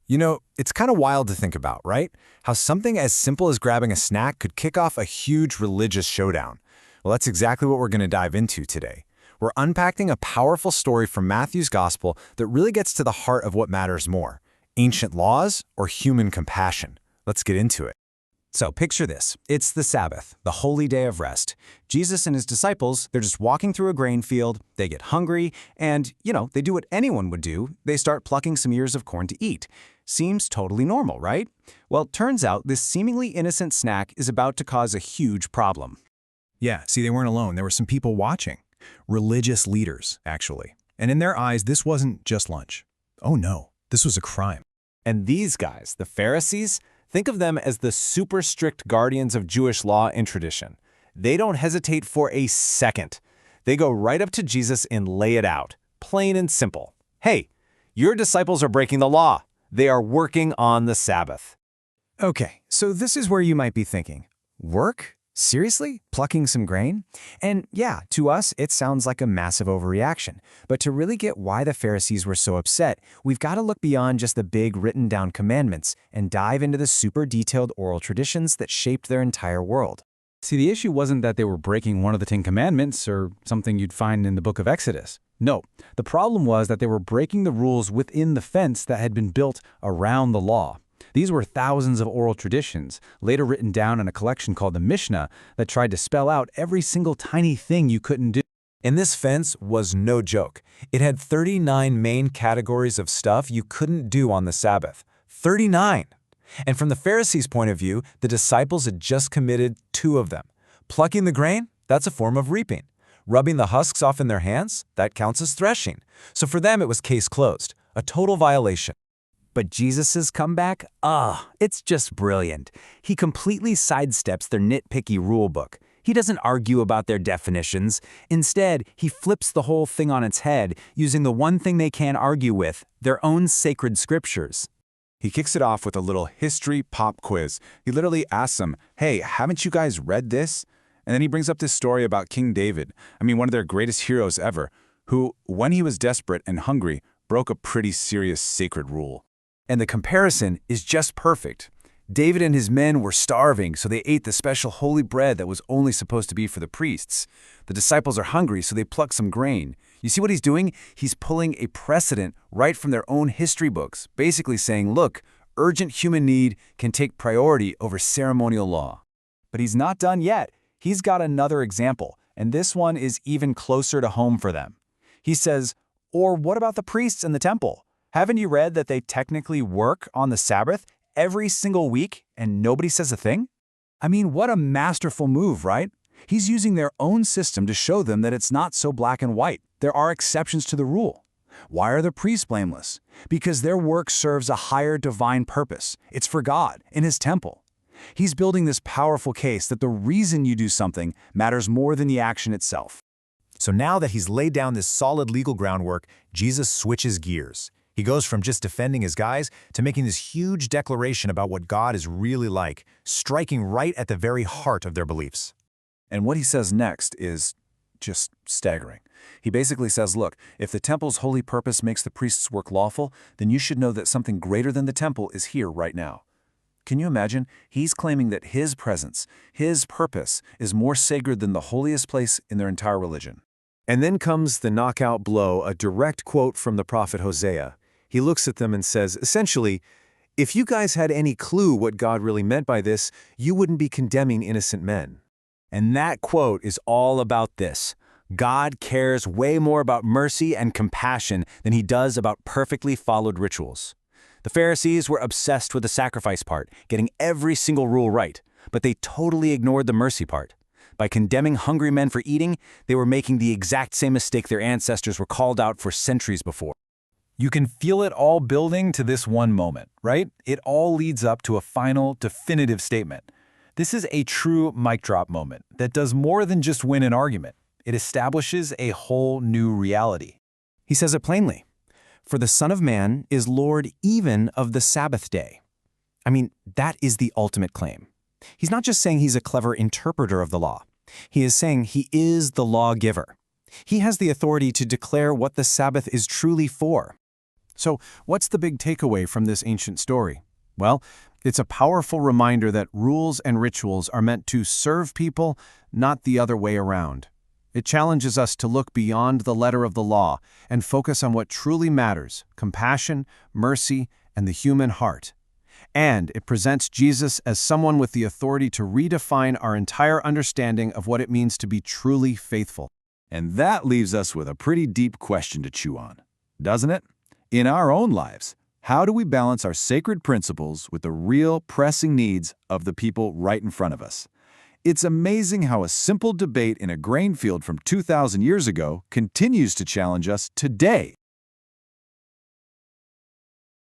It's kind of wild to think about, right? How something as simple as grabbing a snack could kick off a huge religious showdown. Well, that's exactly what we're going to dive into today. We're unpacking a powerful story from Matthew's Gospel that really gets to the heart of what matters more: ancient laws or human compassion. Let's get into it. So picture this. It's the Sabbath, the holy day of rest. Jesus and his disciples, they're just walking through a grain field, they get hungry, and, they do what anyone would do. They start plucking some ears of corn to eat. Seems totally normal, right? Well, turns out this seemingly innocent snack is about to cause a huge problem. Yeah, see, they weren't alone. There were some people watching. Religious leaders, actually. And in their eyes, this wasn't just lunch. Oh no, this was a crime. And these guys, the Pharisees, think of them as the super strict guardians of Jewish law and tradition. They don't hesitate for a second. They go right up to Jesus and lay it out, plain and simple. Hey, your disciples are breaking the law. They are working on the Sabbath. Okay, so this is where you might be thinking, work? Seriously? Plucking some grain? And yeah, to us, it sounds like a massive overreaction. But to really get why the Pharisees were so upset, we've got to look beyond just the big written down commandments and dive into the super detailed oral traditions that shaped their entire world. See, the issue wasn't that they were breaking one of the 10 Commandments or something you'd find in the book of Exodus. No, the problem was that they were breaking the rules within the fence that had been built around the law. These were thousands of oral traditions, later written down in a collection called the Mishnah, that tried to spell out every single tiny thing you couldn't do. And this fence was no joke. It had 39 main categories of stuff you couldn't do on the Sabbath. 39! And from the Pharisees' point of view, the disciples had just committed 2 of them. Plucking the grain? That's a form of reaping. Rubbing the husks off in their hands? That counts as threshing. So for them, it was case closed. A total violation. But Jesus' comeback? It's just brilliant. He completely sidesteps their nitpicky rulebook. He doesn't argue about their definitions. Instead, he flips the whole thing on its head, using the one thing they can't argue with, their own sacred scriptures. He kicks it off with a little history pop quiz. He literally asks them, hey, haven't you guys read this? And then he brings up this story about King David, one of their greatest heroes ever, who, when he was desperate and hungry, broke a pretty serious sacred rule. And the comparison is just perfect. David and his men were starving, so they ate the special holy bread that was only supposed to be for the priests. The disciples are hungry, so they pluck some grain. You see what he's doing? He's pulling a precedent right from their own history books, basically saying, look, urgent human need can take priority over ceremonial law. But he's not done yet. He's got another example, and this one is even closer to home for them. He says, or what about the priests in the temple? Haven't you read that they technically work on the Sabbath every single week and nobody says a thing? What a masterful move, right? He's using their own system to show them that it's not so black and white. There are exceptions to the rule. Why are the priests blameless? Because their work serves a higher divine purpose. It's for God, in his temple. He's building this powerful case that the reason you do something matters more than the action itself. So now that he's laid down this solid legal groundwork, Jesus switches gears. He goes from just defending his guys to making this huge declaration about what God is really like, striking right at the very heart of their beliefs. And what he says next is just staggering. He basically says, look, if the temple's holy purpose makes the priest's work lawful, then you should know that something greater than the temple is here right now. Can you imagine? He's claiming that his presence, his purpose, is more sacred than the holiest place in their entire religion. And then comes the knockout blow, a direct quote from the prophet Hosea. He looks at them and says, essentially, if you guys had any clue what God really meant by this, you wouldn't be condemning innocent men. And that quote is all about this. God cares way more about mercy and compassion than he does about perfectly followed rituals. The Pharisees were obsessed with the sacrifice part, getting every single rule right, but they totally ignored the mercy part. By condemning hungry men for eating, they were making the exact same mistake their ancestors were called out for centuries before. You can feel it all building to this one moment, right? It all leads up to a final, definitive statement. This is a true mic drop moment that does more than just win an argument. It establishes a whole new reality. He says it plainly. For the Son of Man is Lord even of the Sabbath day. That is the ultimate claim. He's not just saying he's a clever interpreter of the law. He is saying he is the lawgiver. He has the authority to declare what the Sabbath is truly for. So, what's the big takeaway from this ancient story? Well, it's a powerful reminder that rules and rituals are meant to serve people, not the other way around. It challenges us to look beyond the letter of the law and focus on what truly matters: compassion, mercy, and the human heart. And it presents Jesus as someone with the authority to redefine our entire understanding of what it means to be truly faithful. And that leaves us with a pretty deep question to chew on, doesn't it? In our own lives, how do we balance our sacred principles with the real pressing needs of the people right in front of us? It's amazing how a simple debate in a grain field from 2,000 years ago continues to challenge us today.